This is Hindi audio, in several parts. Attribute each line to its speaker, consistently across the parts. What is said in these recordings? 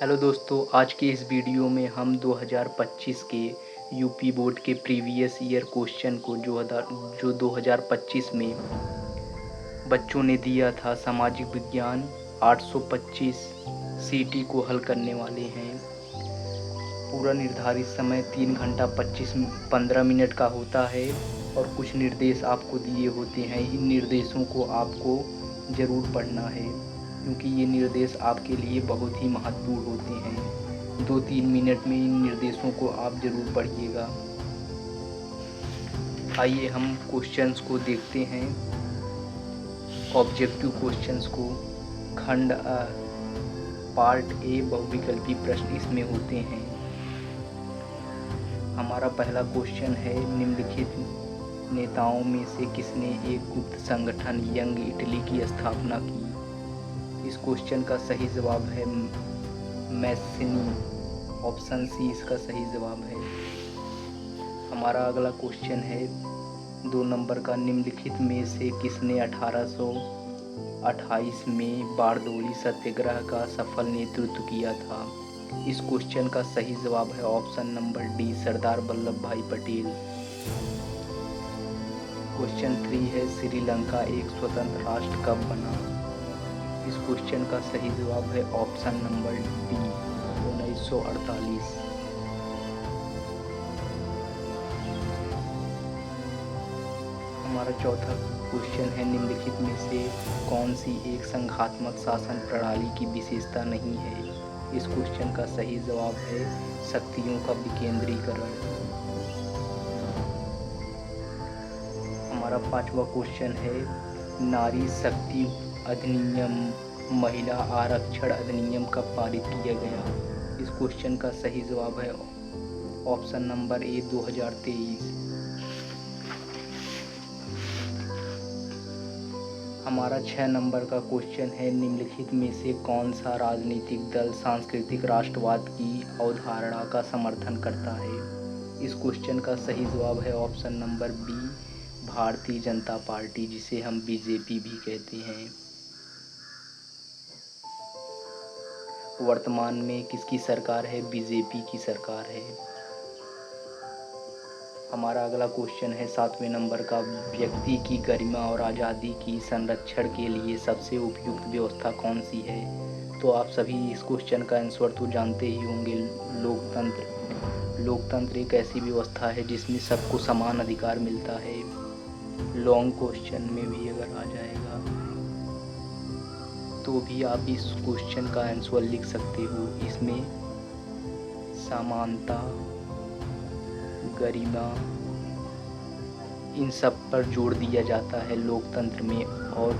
Speaker 1: हेलो दोस्तों, आज के इस वीडियो में हम 2025 के यूपी बोर्ड के प्रीवियस ईयर क्वेश्चन को जो 2025 में बच्चों ने दिया था सामाजिक विज्ञान 825 सीटी को हल करने वाले हैं। पूरा निर्धारित समय 3 घंटा 15 मिनट का होता है और कुछ निर्देश आपको दिए होते हैं। इन निर्देशों को आपको ज़रूर पढ़ना है क्योंकि ये निर्देश आपके लिए बहुत ही महत्वपूर्ण होते हैं। 2-3 मिनट में इन निर्देशों को आप ज़रूर पढ़िएगा। आइए हम क्वेश्चंस को देखते हैं। ऑब्जेक्टिव क्वेश्चंस को खंड पार्ट ए बहुविकल्पी प्रश्न इसमें होते हैं। हमारा पहला क्वेश्चन है, निम्नलिखित नेताओं में से किसने एक गुप्त संगठन यंग इटली की स्थापना की? इस क्वेश्चन का सही जवाब है मैस्सिनी। ऑप्शन सी इसका सही जवाब है। हमारा अगला क्वेश्चन है 2 नंबर का, निम्नलिखित में से किसने 1828 में बारदोली सत्याग्रह का सफल नेतृत्व किया था? इस क्वेश्चन का सही जवाब है option number D, Sardar Vallabh भाई पटेल। क्वेश्चन 3 है, श्रीलंका एक स्वतंत्र राष्ट्र कब बना? इस क्वेश्चन का सही जवाब है ऑप्शन नंबर डी, 1948। हमारा चौथा क्वेश्चन है, निम्नलिखित में से कौन सी एक संघात्मक शासन प्रणाली की विशेषता नहीं है? इस क्वेश्चन का सही जवाब है शक्तियों का विकेंद्रीकरण। हमारा पांचवा क्वेश्चन है, नारी शक्ति अधिनियम महिला आरक्षण अधिनियम कब पारित किया गया? इस क्वेश्चन का सही जवाब है ऑप्शन नंबर ए, 2023। हमारा 6 नंबर का क्वेश्चन है, निम्नलिखित में से कौन सा राजनीतिक दल सांस्कृतिक राष्ट्रवाद की अवधारणा का समर्थन करता है? इस क्वेश्चन का सही जवाब है option number B, Bharatiya Janata party, जिसे हम बीजेपी भी कहते हैं। वर्तमान में किसकी सरकार है? बीजेपी की सरकार है। हमारा अगला क्वेश्चन है 7वें नंबर का, व्यक्ति की गरिमा और आज़ादी की संरक्षण के लिए सबसे उपयुक्त व्यवस्था कौन सी है? तो आप सभी इस क्वेश्चन का आंसर तो जानते ही होंगे, लोकतंत्र। लोकतंत्र एक ऐसी व्यवस्था है जिसमें सबको समान अधिकार मिलता है। लॉन्ग क्वेश्चन में भी अगर आ जाएगा तो भी आप इस क्वेश्चन का आंसर लिख सकते हो। इसमें समानता, गरिमा, इन सब पर जोर दिया जाता है लोकतंत्र में। और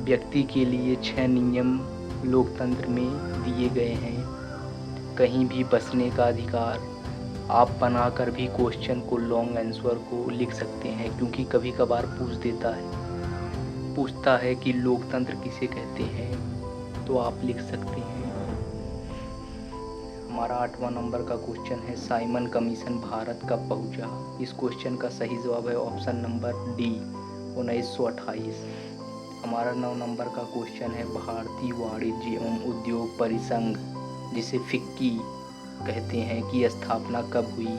Speaker 1: व्यक्ति के लिए 6 नियम लोकतंत्र में दिए गए हैं। कहीं भी बसने का अधिकार, आप बनाकर भी क्वेश्चन को लॉन्ग आंसर को लिख सकते हैं क्योंकि कभी कभार पूछता है कि लोकतंत्र किसे कहते हैं, तो आप लिख सकते हैं। हमारा 8वां नंबर का क्वेश्चन है, साइमन कमीशन भारत कब पहुंचा? इस क्वेश्चन का सही जवाब है ऑप्शन नंबर डी, 1928। हमारा 9 नंबर का क्वेश्चन है, भारतीय वाणिज्य एवं उद्योग परिसंघ, जिसे फिक्की कहते हैं, की स्थापना कब हुई?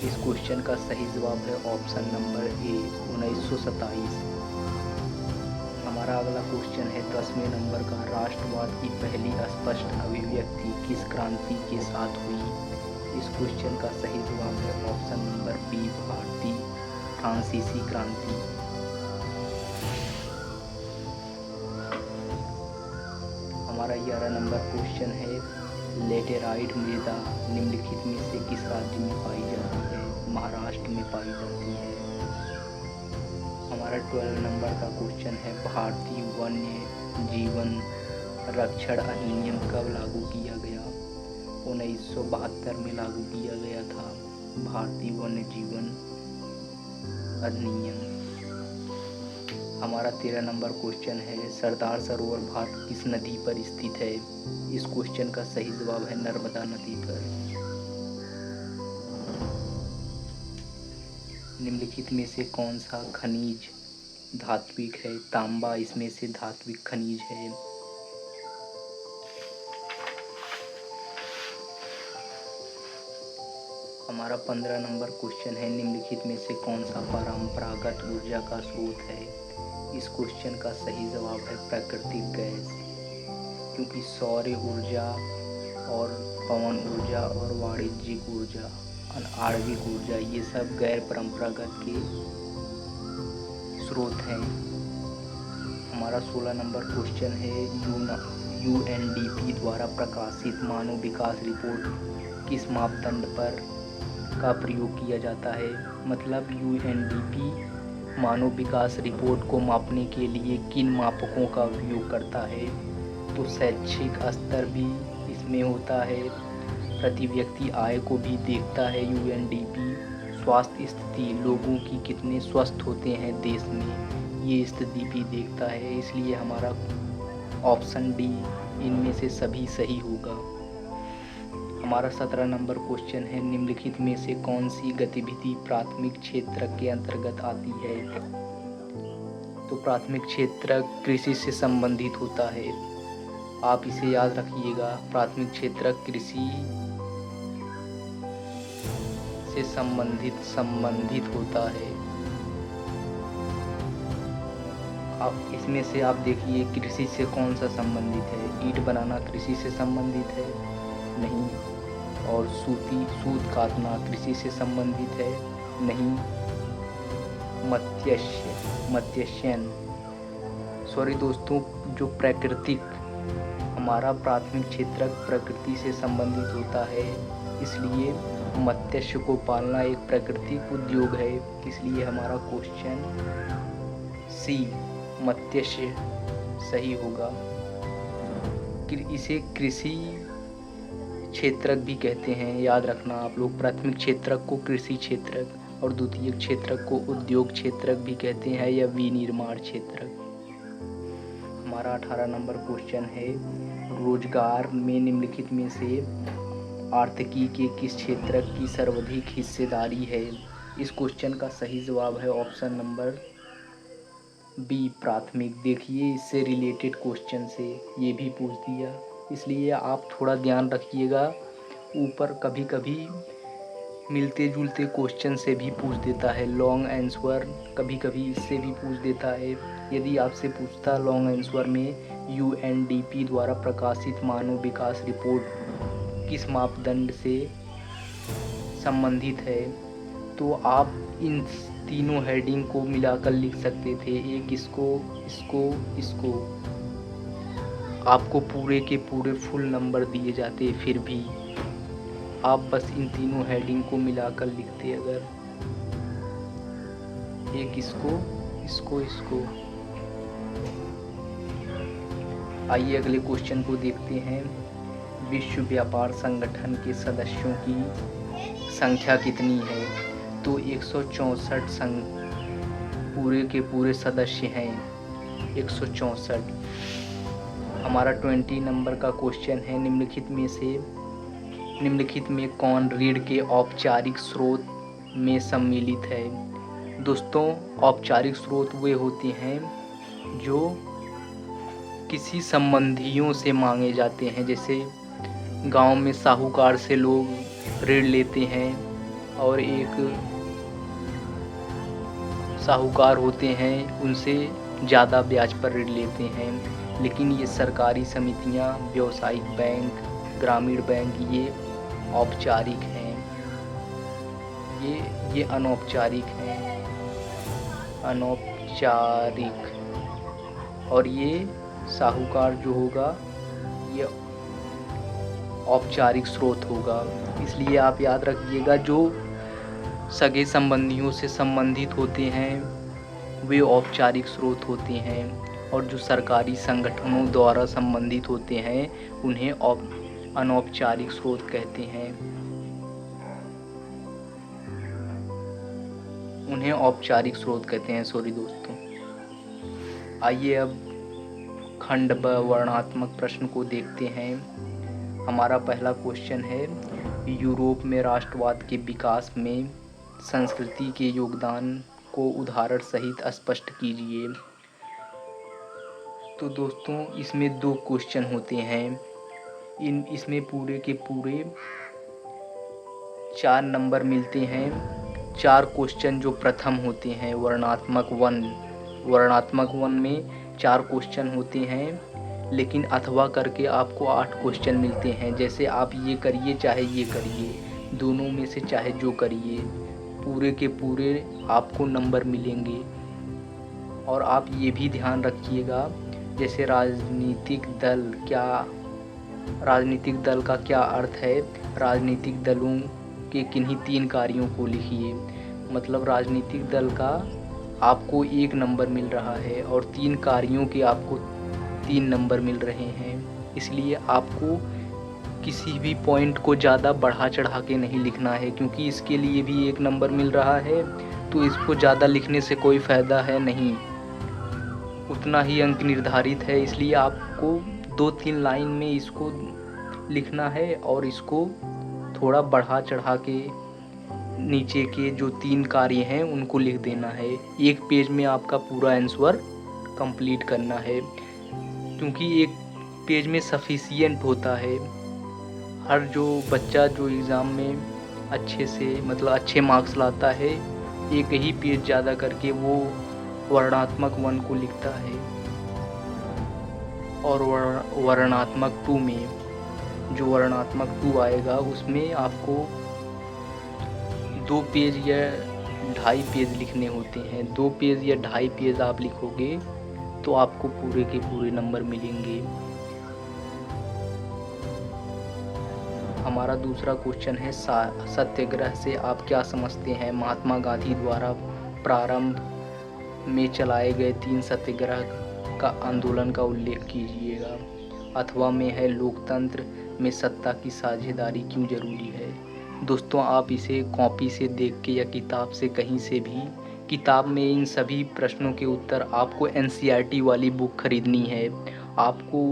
Speaker 1: इस क्वेश्चन का सही जवाब है ऑप्शन नंबर ए, 1927। हमारा अगला क्वेश्चन है 10वें नंबर का, राष्ट्रवाद की पहली स्पष्ट अभिव्यक्ति किस क्रांति के साथ हुई? इस क्वेश्चन का सही जवाब है ऑप्शन नंबर बी, भारतीय फ्रांसीसी क्रांति। हमारा 11 नंबर क्वेश्चन है, लेटेराइट मृदा निम्नलिखित में से किस राज्य में पाई जाती है? महाराष्ट्र में पाई जाती है। हमारा 12 नंबर का क्वेश्चन है, भारतीय वन्य जीवन रक्षण अधिनियम कब लागू किया गया? 1972 में लागू किया गया था भारतीय वन्य जीवन अधिनियम। हमारा 13 नंबर क्वेश्चन है, सरदार सरोवर भारत किस नदी पर स्थित है? इस क्वेश्चन का सही जवाब है नर्मदा नदी पर। निम्नलिखित में से कौन सा खनिज धात्विक है? तांबा इसमें से धात्विक खनिज है। हमारा 15 नंबर क्वेश्चन है, निम्नलिखित में से कौन सा परंपरागत ऊर्जा का स्रोत है। इस क्वेश्चन का सही जवाब है प्राकृतिक गैस, क्योंकि सौर ऊर्जा और पवन ऊर्जा और वाणिज्यिक ऊर्जा, आणविक ऊर्जा, ये सब गैर परंपरागत के स्रोत हैं। हमारा 16 नंबर क्वेश्चन है, यूएनडीपी द्वारा प्रकाशित मानव विकास रिपोर्ट किस मापदंड पर का प्रयोग किया जाता है। मतलब यूएनडीपी मानव विकास रिपोर्ट को मापने के लिए किन मापकों का उपयोग करता है। तो शैक्षिक स्तर भी इसमें होता है, प्रति व्यक्ति आय को भी देखता है यूएनडीपी, स्वास्थ्य स्थिति, लोगों की कितने स्वस्थ होते हैं देश में, ये स्थिति भी देखता है। इसलिए हमारा ऑप्शन डी इनमें से सभी सही होगा। हमारा 17 नंबर क्वेश्चन है, निम्नलिखित में से कौन सी गतिविधि प्राथमिक क्षेत्र के अंतर्गत आती है। तो प्राथमिक क्षेत्र कृषि से संबंधित होता है, आप इसे याद रखिएगा। प्राथमिक क्षेत्र कृषि से संबंधित होता है। आप इसमें से आप देखिए कृषि से कौन सा संबंधित है। ईंट बनाना कृषि से संबंधित है? नहीं। और सूत काटना कृषि से संबंधित है? नहीं। मत्स्यन सॉरी दोस्तों, जो प्राकृतिक, हमारा प्राथमिक क्षेत्र प्रकृति से संबंधित होता है, इसलिए मत्स्य को पालना एक प्राकृतिक उद्योग है। इसलिए हमारा क्वेश्चन सी मत्स्य सही होगा। इसे कृषि क्षेत्रक भी कहते हैं, याद रखना आप लोग। प्राथमिक क्षेत्रक को कृषि क्षेत्रक और द्वितीयक क्षेत्रक को उद्योग क्षेत्रक भी कहते हैं, या विनिर्माण क्षेत्रक। हमारा 18 नंबर क्वेश्चन है, रोजगार में निम्नलिखित में से आर्थिकी के किस क्षेत्रक की सर्वाधिक हिस्सेदारी है। इस क्वेश्चन का सही जवाब है ऑप्शन नंबर बी प्राथमिक। देखिए इससे रिलेटेड क्वेश्चन से ये भी पूछ दिया, इसलिए आप थोड़ा ध्यान रखिएगा। ऊपर कभी कभी मिलते जुलते क्वेश्चन से भी पूछ देता है, लॉन्ग आंसर कभी कभी इससे भी पूछ देता है। यदि आपसे पूछता लॉन्ग आंसर में यूएनडीपी द्वारा प्रकाशित मानव विकास रिपोर्ट किस मापदंड से संबंधित है, तो आप इन तीनों हेडिंग को मिलाकर लिख सकते थे। एक इसको आपको पूरे के पूरे फुल नंबर दिए जाते, फिर भी आप बस इन तीनों हेडिंग को मिलाकर लिखते। अगर एक इसको। आइए अगले क्वेश्चन को देखते हैं। विश्व व्यापार संगठन के सदस्यों की संख्या कितनी है। तो 164 पूरे के पूरे सदस्य हैं, 164। हमारा 20 नंबर का क्वेश्चन है, निम्नलिखित में कौन ऋण के औपचारिक स्रोत में सम्मिलित है। दोस्तों, औपचारिक स्रोत वे होते हैं जो किसी संबंधियों से मांगे जाते हैं। जैसे गांव में साहूकार से लोग ऋण लेते हैं, और एक साहूकार होते हैं उनसे ज़्यादा ब्याज पर ऋण लेते हैं। लेकिन ये सरकारी समितियां, व्यावसायिक बैंक, ग्रामीण बैंक, ये औपचारिक हैं। ये अनौपचारिक हैं, और ये साहूकार जो होगा ये औपचारिक स्रोत होगा। इसलिए आप याद रखिएगा, जो सगे संबंधियों से संबंधित होते हैं वे औपचारिक स्रोत होते हैं, और जो सरकारी संगठनों द्वारा संबंधित होते हैं उन्हें अनौपचारिक स्रोत कहते हैं। उन्हें औपचारिक स्रोत कहते हैं, सॉरी दोस्तों। आइए अब खंड ब वर्णात्मक प्रश्न को देखते हैं। हमारा पहला क्वेश्चन है, यूरोप में राष्ट्रवाद के विकास में संस्कृति के योगदान को उदाहरण सहित स्पष्ट कीजिए। तो दोस्तों, इसमें 2 क्वेश्चन होते हैं। इसमें पूरे के पूरे 4 नंबर मिलते हैं। 4 क्वेश्चन जो प्रथम होते हैं वर्णात्मक वन में 4 क्वेश्चन होते हैं, लेकिन अथवा करके आपको 8 क्वेश्चन मिलते हैं। जैसे आप ये करिए चाहे ये करिए, दोनों में से चाहे जो करिए, पूरे के पूरे आपको नंबर मिलेंगे। और आप ये भी ध्यान रखिएगा, जैसे राजनीतिक दल का क्या अर्थ है। राजनीतिक दलों के किन्हीं 3 कार्यों को लिखिए। मतलब राजनीतिक दल का आपको 1 नंबर मिल रहा है और 3 कार्यों के आपको 3 नंबर मिल रहे हैं। इसलिए आपको किसी भी पॉइंट को ज़्यादा बढ़ा चढ़ा के नहीं लिखना है, क्योंकि इसके लिए भी 1 नंबर मिल रहा है, तो इसको ज़्यादा लिखने से कोई फ़ायदा है नहीं, उतना ही अंक निर्धारित है। इसलिए आपको 2-3 लाइन में इसको लिखना है और इसको थोड़ा बढ़ा चढ़ा के नीचे के जो 3 कार्य हैं उनको लिख देना है। 1 पेज में आपका पूरा आंसर कंप्लीट करना है, क्योंकि 1 पेज में सफिशिएंट होता है। हर जो बच्चा जो एग्ज़ाम में अच्छे मार्क्स लाता है, एक ही पेज ज़्यादा करके वो वर्णात्मक 1 को लिखता है। और वर्णात्मक 2 में जो वर्णात्मक 2 आएगा उसमें आपको 2 पेज या 2.5 पेज लिखने होते हैं। 2 पेज या 2.5 पेज आप लिखोगे तो आपको पूरे के पूरे नंबर मिलेंगे। हमारा दूसरा क्वेश्चन है सत्याग्रह से आप क्या समझते हैं। महात्मा गांधी द्वारा प्रारंभ में चलाए गए 3 सत्याग्रह का आंदोलन का उल्लेख कीजिएगा। अथवा में है लोकतंत्र में सत्ता की साझेदारी क्यों जरूरी है। दोस्तों, आप इसे कॉपी से देख के या किताब से कहीं से भी, किताब में इन सभी प्रश्नों के उत्तर आपको NCERT वाली बुक खरीदनी है। आपको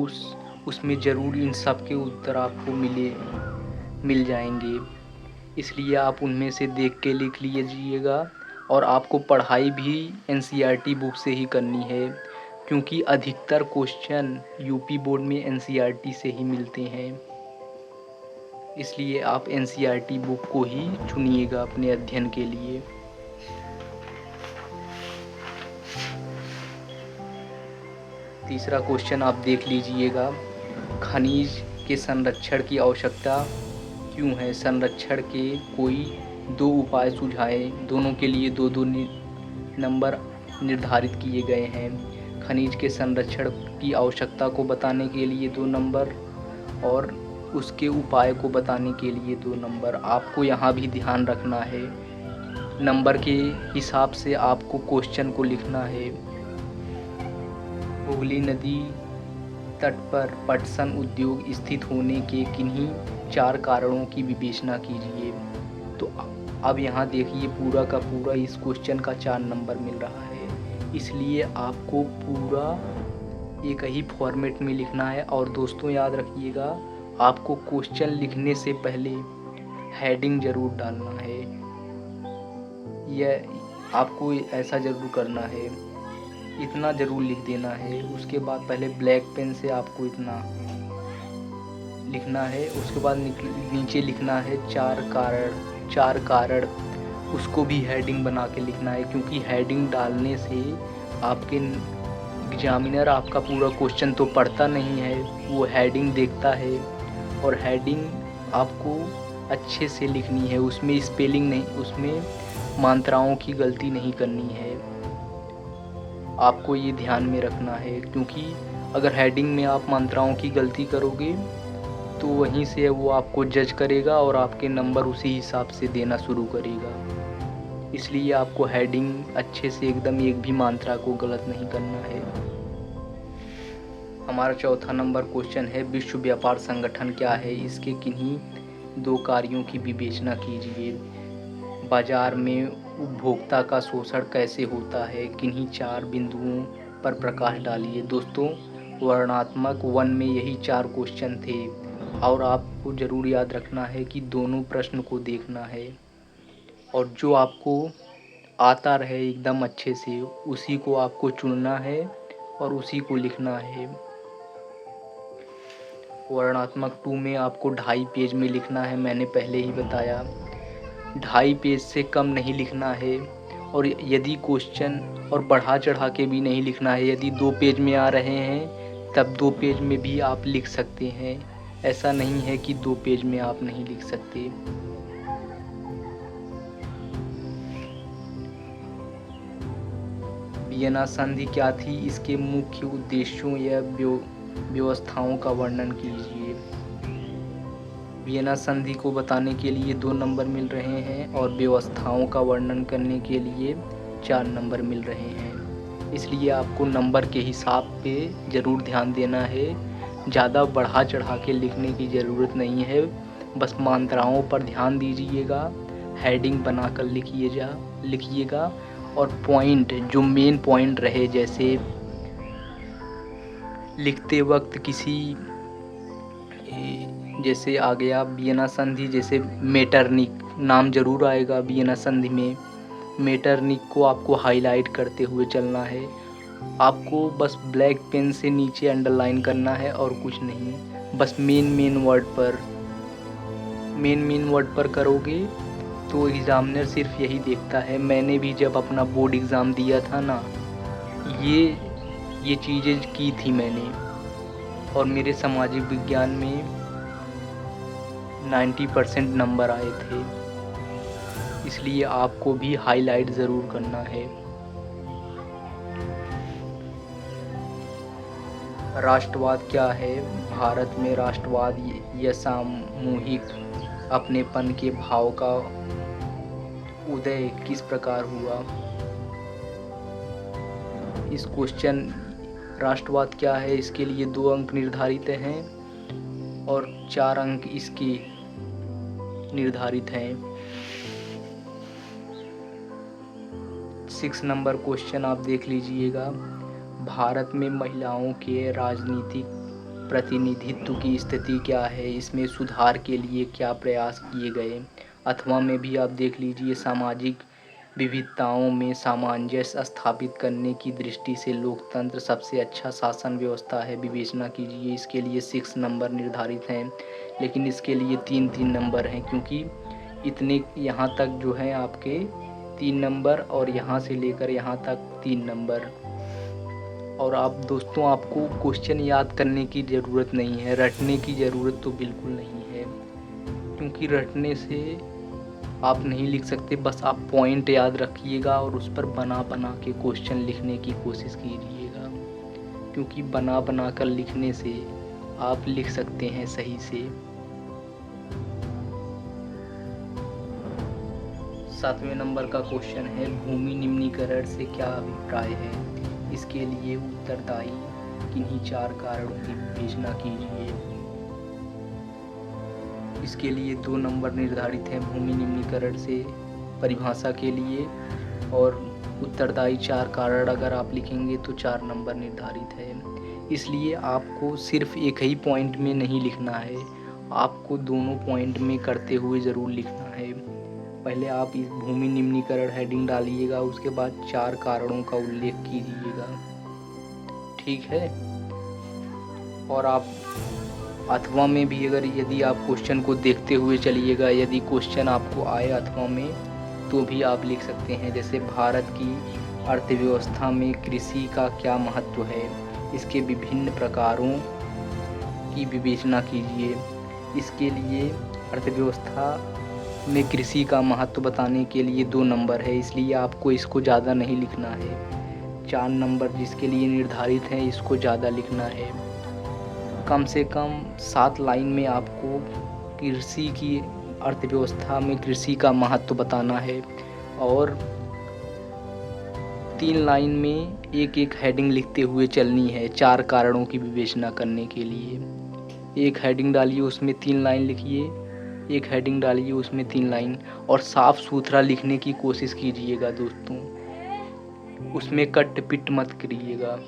Speaker 1: उसमें ज़रूर इन सब के उत्तर आपको मिल जाएंगे। इसलिए आप उनमें से देख के लिख लीजिएगा। और आपको पढ़ाई भी NCERT बुक से ही करनी है, क्योंकि अधिकतर क्वेश्चन यूपी बोर्ड में NCERT से ही मिलते हैं। इसलिए आप NCERT बुक को ही चुनिएगा अपने अध्ययन के लिए। तीसरा क्वेश्चन आप देख लीजिएगा, खनिज के संरक्षण की आवश्यकता क्यों है। संरक्षण के कोई 2 उपाय सुझाएं। दोनों के लिए 2-2 नंबर निर्धारित किए गए हैं। खनिज के संरक्षण की आवश्यकता को बताने के लिए 2 नंबर और उसके उपाय को बताने के लिए 2 नंबर। आपको यहाँ भी ध्यान रखना है, नंबर के हिसाब से आपको क्वेश्चन को लिखना है। हुगली नदी तट पर पटसन उद्योग स्थित होने के किन्हीं 4 कारणों की विवेचना कीजिए। तो अब यहाँ देखिए, पूरा का पूरा इस क्वेश्चन का 4 नंबर मिल रहा है। इसलिए आपको पूरा एक ही फॉर्मेट में लिखना है। और दोस्तों याद रखिएगा, आपको क्वेश्चन लिखने से पहले हेडिंग ज़रूर डालना है। यह आपको ऐसा ज़रूर करना है, इतना ज़रूर लिख देना है। उसके बाद पहले ब्लैक पेन से आपको इतना लिखना है। उसके बाद नीचे लिखना है 4 कारण, उसको भी हेडिंग बना के लिखना है, क्योंकि हेडिंग डालने से आपके एग्जामिनर आपका पूरा क्वेश्चन तो पढ़ता नहीं है, वो हेडिंग देखता है। और हेडिंग आपको अच्छे से लिखनी है, उसमें स्पेलिंग नहीं, उसमें मात्राओं की गलती नहीं करनी है। आपको ये ध्यान में रखना है, क्योंकि अगर हेडिंग में आप मात्राओं की गलती करोगे तो वहीं से वो आपको जज करेगा और आपके नंबर उसी हिसाब से देना शुरू करेगा। इसलिए आपको हेडिंग अच्छे से एकदम एक भी मात्रा को गलत नहीं करना है। हमारा चौथा नंबर क्वेश्चन है, विश्व व्यापार संगठन क्या है, इसके किन्हीं 2 कार्यों की विवेचना कीजिए। बाजार में उपभोक्ता का शोषण कैसे होता है, किन्हीं 4 बिंदुओं पर प्रकाश डालिए। दोस्तों, वर्णात्मक 1 में यही 4 क्वेश्चन थे। और आपको ज़रूर याद रखना है कि दोनों प्रश्न को देखना है, और जो आपको आता रहे एकदम अच्छे से उसी को आपको चुनना है और उसी को लिखना है। वर्णात्मक 2 में आपको 2.5 पेज में लिखना है, मैंने पहले ही बताया। 2.5 पेज से कम नहीं लिखना है। और यदि क्वेश्चन और बढ़ा चढ़ा के भी नहीं लिखना है। यदि 2 पेज में आ रहे हैं तब 2 पेज में भी आप लिख सकते हैं। ऐसा नहीं है कि 2 पेज में आप नहीं लिख सकते। वियना संधि क्या थी, इसके मुख्य उद्देश्यों या व्यवस्थाओं का वर्णन कीजिए। वियना संधि को बताने के लिए 2 नंबर मिल रहे हैं और व्यवस्थाओं का वर्णन करने के लिए 4 नंबर मिल रहे हैं। इसलिए आपको नंबर के हिसाब पे ज़रूर ध्यान देना है। ज़्यादा बढ़ा चढ़ा के लिखने की ज़रूरत नहीं है। बस मात्राओं पर ध्यान दीजिएगा, हेडिंग बनाकर लिखिएगा और पॉइंट, जो मेन पॉइंट रहे, जैसे लिखते वक्त जैसे आ गया वियना संधि, जैसे मेटरनिक नाम जरूर आएगा वियना संधि में। मेटरनिक को आपको हाईलाइट करते हुए चलना है। आपको बस ब्लैक पेन से नीचे अंडरलाइन करना है और कुछ नहीं। बस मेन वर्ड पर करोगे तो एग्ज़ामिनर सिर्फ यही देखता है। मैंने भी जब अपना बोर्ड एग्ज़ाम दिया था ना, ये चीज़ें की थी मैंने, और मेरे सामाजिक विज्ञान में 90% नंबर आए थे। इसलिए आपको भी हाईलाइट ज़रूर करना है। राष्ट्रवाद क्या है? भारत में राष्ट्रवाद या सामूहिक अपनेपन के भाव का उदय किस प्रकार हुआ? इस क्वेश्चन राष्ट्रवाद क्या है, इसके लिए 2 अंक निर्धारित हैं और 4 अंक इसके निर्धारित हैं। 6 नंबर क्वेश्चन आप देख लीजिएगा। भारत में महिलाओं के राजनीतिक प्रतिनिधित्व की स्थिति क्या है? इसमें सुधार के लिए क्या प्रयास किए गए? अथवा में भी आप देख लीजिए, सामाजिक विविधताओं में सामंजस्य स्थापित करने की दृष्टि से लोकतंत्र सबसे अच्छा शासन व्यवस्था है, विवेचना कीजिए। इसके लिए 6 नंबर निर्धारित हैं, लेकिन इसके लिए 3-3 नंबर हैं, क्योंकि इतने यहाँ तक जो है आपके 3 नंबर और यहाँ से लेकर यहाँ तक 3 नंबर। और आप दोस्तों, आपको क्वेश्चन याद करने की ज़रूरत नहीं है, रटने की ज़रूरत तो बिल्कुल नहीं है, क्योंकि रटने से आप नहीं लिख सकते। बस आप पॉइंट याद रखिएगा और उस पर बना के क्वेश्चन लिखने की कोशिश कीजिएगा, क्योंकि बना कर लिखने से आप लिख सकते हैं सही से। 7वें नंबर का क्वेश्चन है, भूमि निम्नीकरण से क्या अभिप्राय है? इसके लिए उत्तरदायी किन्हीं 4 कारणों की विवेचना कीजिए। इसके लिए 2 नंबर निर्धारित हैं भूमि निम्नीकरण से परिभाषा के लिए, और उत्तरदायी 4 कारण अगर आप लिखेंगे तो 4 नंबर निर्धारित है। इसलिए आपको सिर्फ एक ही पॉइंट में नहीं लिखना है, आपको दोनों पॉइंट में करते हुए ज़रूर लिखना है। पहले आप इस भूमि निम्नीकरण हेडिंग डालिएगा, उसके बाद 4 कारणों का उल्लेख कीजिएगा, ठीक है। और आप अथवा में भी यदि आप क्वेश्चन को देखते हुए चलिएगा, यदि क्वेश्चन आपको आए अथवा में तो भी आप लिख सकते हैं। जैसे भारत की अर्थव्यवस्था में कृषि का क्या महत्व है? इसके विभिन्न प्रकारों की विवेचना कीजिए। इसके लिए अर्थव्यवस्था में कृषि का महत्व बताने के लिए 2 नंबर है, इसलिए आपको इसको ज़्यादा नहीं लिखना है। 4 नंबर जिसके लिए निर्धारित हैं, इसको ज़्यादा लिखना है। कम से कम 7 लाइन में आपको कृषि की अर्थव्यवस्था में कृषि का महत्व बताना है, और 3 लाइन में एक हेडिंग लिखते हुए चलनी है 4 कारणों की विवेचना करने के लिए। एक हेडिंग डालिए, उसमें 3 लाइन लिखिए, एक हेडिंग डालिए, उसमें 3 लाइन, और साफ सुथरा लिखने की कोशिश कीजिएगा दोस्तों, उसमें कट पिट मत करिएगा।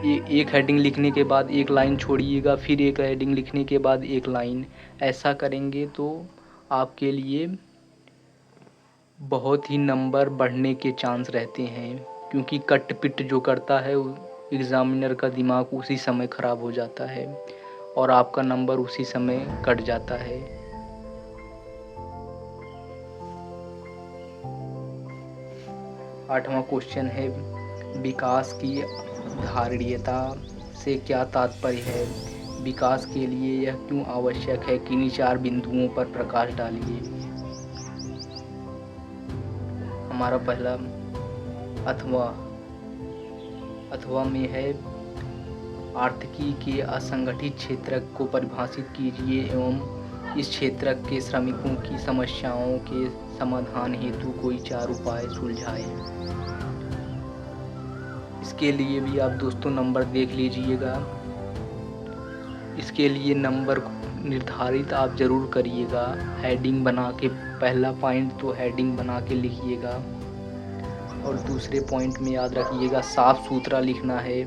Speaker 1: एक हेडिंग लिखने के बाद 1 लाइन छोड़िएगा, फिर एक हेडिंग लिखने के बाद 1 लाइन। ऐसा करेंगे तो आपके लिए बहुत ही नंबर बढ़ने के चांस रहते हैं, क्योंकि कट पिट जो करता है एग्ज़ामिनर का दिमाग उसी समय ख़राब हो जाता है और आपका नंबर उसी समय कट जाता है। 8वां क्वेश्चन है विकास की धारणीयता से क्या तात्पर्य है? विकास के लिए यह क्यों आवश्यक है? किन्हीं 4 बिंदुओं पर प्रकाश डालिए। हमारा पहला अथवा में है आर्थिकी के असंगठित क्षेत्र को परिभाषित कीजिए एवं इस क्षेत्र के श्रमिकों की समस्याओं के समाधान हेतु कोई 4 उपाय सुलझाए। इसके लिए भी आप दोस्तों नंबर देख लीजिएगा। इसके लिए नंबर निर्धारित आप ज़रूर करिएगा। हेडिंग बना के, पहला पॉइंट तो हेडिंग बना के लिखिएगा और दूसरे पॉइंट में याद रखिएगा साफ सुथरा लिखना है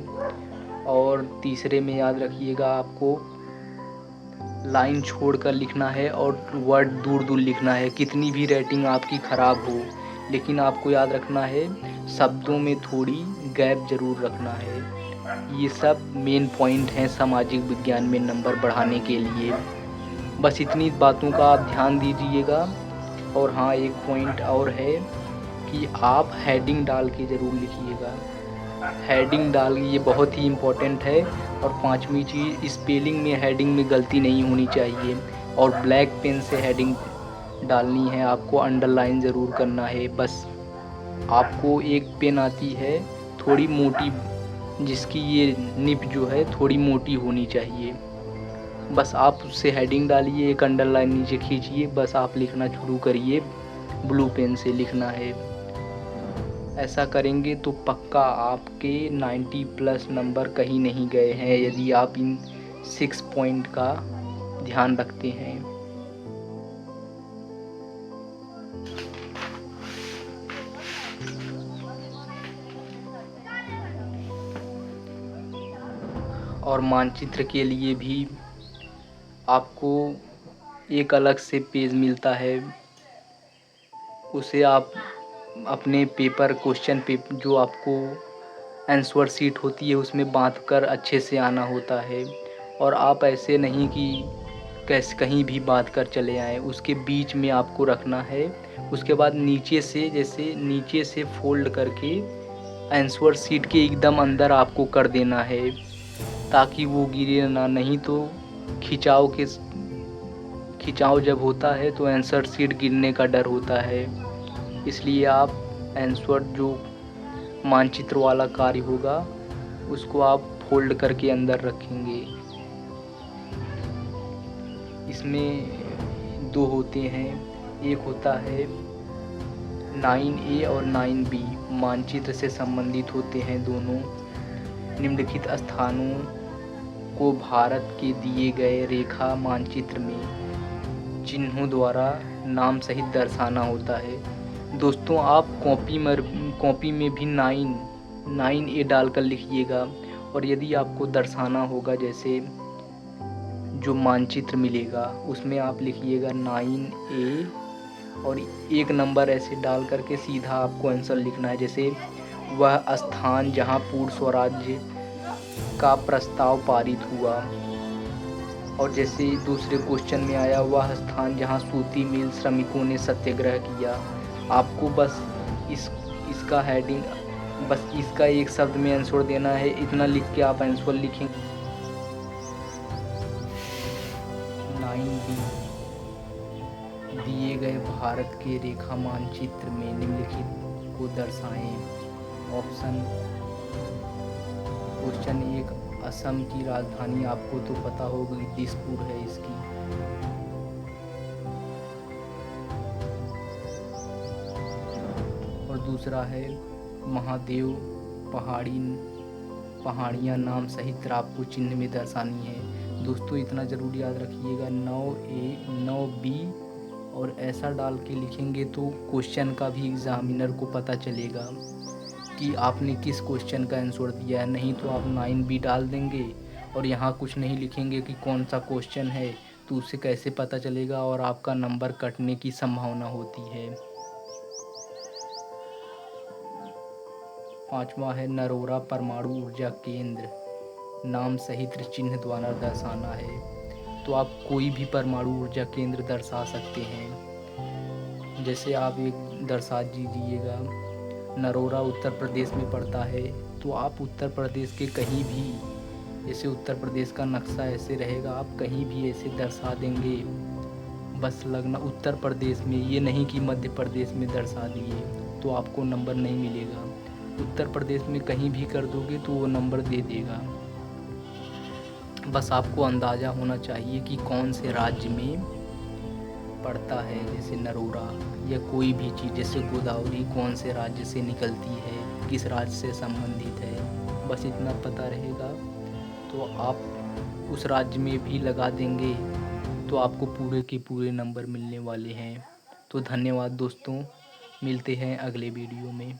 Speaker 1: और तीसरे में याद रखिएगा आपको लाइन छोड़कर लिखना है और वर्ड दूर दूर लिखना है। कितनी भी रेटिंग आपकी ख़राब हो लेकिन आपको याद रखना है शब्दों में थोड़ी गैप ज़रूर रखना है। ये सब मेन पॉइंट हैं सामाजिक विज्ञान में नंबर बढ़ाने के लिए। बस इतनी बातों का आप ध्यान दीजिएगा। और हाँ, एक पॉइंट और है कि आप हेडिंग डाल के ज़रूर लिखिएगा। हेडिंग डाल, ये बहुत ही इम्पोर्टेंट है। और 5वीं चीज़, स्पेलिंग में हेडिंग में गलती नहीं होनी चाहिए और ब्लैक पेन से हेडिंग डालनी है। आपको अंडरलाइन ज़रूर करना है। बस आपको एक पेन आती है थोड़ी मोटी, जिसकी ये निब जो है थोड़ी मोटी होनी चाहिए। बस आप उससे हेडिंग डालिए, एक अंडरलाइन नीचे खींचिए, बस आप लिखना शुरू करिए। ब्लू पेन से लिखना है। ऐसा करेंगे तो पक्का आपके 90+ नंबर कहीं नहीं गए हैं यदि आप इन 6 पॉइंट का ध्यान रखते हैं। और मानचित्र के लिए भी आपको एक अलग से पेज मिलता है, उसे आप अपने पेपर, क्वेश्चन पेपर जो आपको आंसर शीट होती है उसमें बांधकर अच्छे से आना होता है। और आप ऐसे नहीं कि कैसे कहीं भी बांध कर चले आएँ, उसके बीच में आपको रखना है। उसके बाद नीचे से, जैसे नीचे से फोल्ड करके आंसर शीट के एकदम अंदर आपको कर देना है ताकि वो गिरे ना। नहीं तो खिंचाव जब होता है तो आंसर शीट गिरने का डर होता है। इसलिए आप आंसर जो मानचित्र वाला कार्य होगा उसको आप फोल्ड करके अंदर रखेंगे। इसमें 2 होते हैं, एक होता है 9A और 9B, मानचित्र से संबंधित होते हैं दोनों। निम्नलिखित स्थानों को भारत के दिए गए रेखा मानचित्र में चिन्हों द्वारा नाम सहित दर्शाना होता है। दोस्तों आप कॉपी में भी 9A डालकर लिखिएगा। और यदि आपको दर्शाना होगा, जैसे जो मानचित्र मिलेगा उसमें आप लिखिएगा 9A और 1 नंबर ऐसे डाल करके सीधा आपको आंसर लिखना है। जैसे वह स्थान जहां पूर्ण स्वराज्य का प्रस्ताव पारित हुआ। और जैसे दूसरे क्वेश्चन में आया, वह स्थान जहां सूती मिल श्रमिकों ने सत्याग्रह किया। आपको बस इसका हेडिंग, बस इसका एक शब्द में आंसर देना है। इतना लिख के आप आंसर लिखेंगे। 9B, दिए गए भारत के रेखा मानचित्र में निम्नलिखित को दर्शाएं। ऑप्शन क्वेश्चन 1, असम की राजधानी आपको तो पता होगी, दिसपुर है इसकी। और दूसरा है महादेव पहाड़ियाँ नाम सहित आपको चिन्ह में दर्शानी है। दोस्तों इतना ज़रूर याद रखिएगा, 9A 9B और ऐसा डाल के लिखेंगे तो क्वेश्चन का भी एग्ज़ामिनर को पता चलेगा कि आपने किस क्वेश्चन का आंसर दिया है। नहीं तो आप 9B डाल देंगे और यहाँ कुछ नहीं लिखेंगे कि कौन सा क्वेश्चन है, तो उससे कैसे पता चलेगा और आपका नंबर कटने की संभावना होती है। 5वां है नरोरा परमाणु ऊर्जा केंद्र, नाम सहित चिन्ह द्वारा दर्शाना है। तो आप कोई भी परमाणु ऊर्जा केंद्र दर्शा सकते हैं। जैसे आप एक दर्शा दीजिएगा नरोरा उत्तर प्रदेश में पड़ता है। तो आप उत्तर प्रदेश के कहीं भी, जैसे उत्तर प्रदेश का नक्शा ऐसे रहेगा, आप कहीं भी ऐसे दर्शा देंगे, बस लगना उत्तर प्रदेश में, ये नहीं कि मध्य प्रदेश में दर्शा दिए, तो आपको नंबर नहीं मिलेगा। उत्तर प्रदेश में कहीं भी कर दोगे तो वो नंबर दे देगा। बस आपको अंदाज़ा होना चाहिए कि कौन से राज्य में पड़ता है, जैसे नरोरा या कोई भी चीज़, जैसे गोदावरी कौन से राज्य से निकलती है, किस राज्य से संबंधित है, बस इतना पता रहेगा तो आप उस राज्य में भी लगा देंगे तो आपको पूरे के पूरे नंबर मिलने वाले हैं। तो धन्यवाद दोस्तों, मिलते हैं अगले वीडियो में।